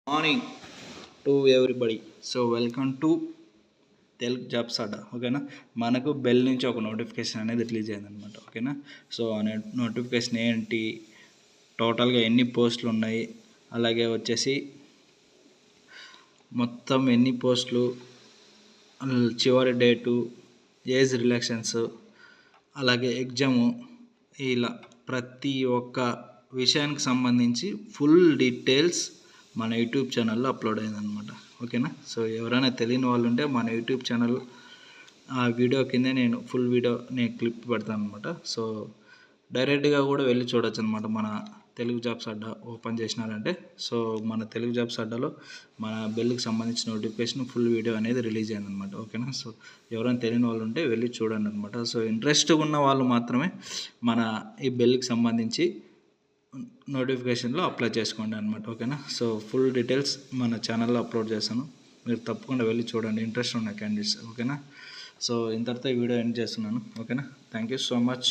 Morning to everybody. So welcome to Telugu jobs Adda. ఓకేనా, మనకు bell నుంచి ఒక నోటిఫికేషన్ అనేది రిలీజ్ అయిందనమాట. ఓకేనా, సో ఆ నోటిఫికేషన్ ఏంటి, టోటల్గా ఎన్ని పోస్టులు ఉన్నాయి, అలాగే వచ్చేసి మొత్తం ఎన్ని పోస్టులు, చివరి డేటు, ఏజ్ రిలాక్షన్స్, అలాగే ఎగ్జాము, ఇలా ప్రతి ఒక్క విషయానికి సంబంధించి ఫుల్ డీటెయిల్స్ మన యూట్యూబ్ ఛానల్లో అప్లోడ్ అయిందనమాట. ఓకేనా, సో ఎవరైనా తెలియని వాళ్ళు ఉంటే మన యూట్యూబ్ ఛానల్ ఆ వీడియో కిందే నేను ఫుల్ వీడియో క్లిప్ పెడతాను అనమాట. సో డైరెక్ట్గా కూడా వెళ్ళి చూడొచ్చు అనమాట. మన తెలుగు జాబ్స్ అడ్డా ఓపెన్ చేసినారంటే, సో మన తెలుగు జాబ్స్ అడ్డాలో మన బెల్కి సంబంధించిన నోటిఫికేషన్ ఫుల్ వీడియో అనేది రిలీజ్ అయిందనమాట. ఓకేనా, సో ఎవరైనా తెలియని వాళ్ళు ఉంటే వెళ్ళి చూడండి అనమాట. సో ఇంట్రెస్ట్గా ఉన్న వాళ్ళు మాత్రమే మన ఈ బెల్కి సంబంధించి నోటిఫికేషన్లో అప్లై చేసుకోండి అనమాట. ఓకేనా, సో ఫుల్ డీటెయిల్స్ మన ఛానల్లో అప్లోడ్ చేస్తాను, మీరు తప్పకుండా వెళ్ళి చూడండి ఇంట్రెస్ట్ ఉన్న క్యాండిడేట్స్. ఓకేనా, సో ఇంతటితో ఈ వీడియో ఎండ్ చేస్తున్నాను. ఓకేనా, థ్యాంక్ యూ సో మచ్.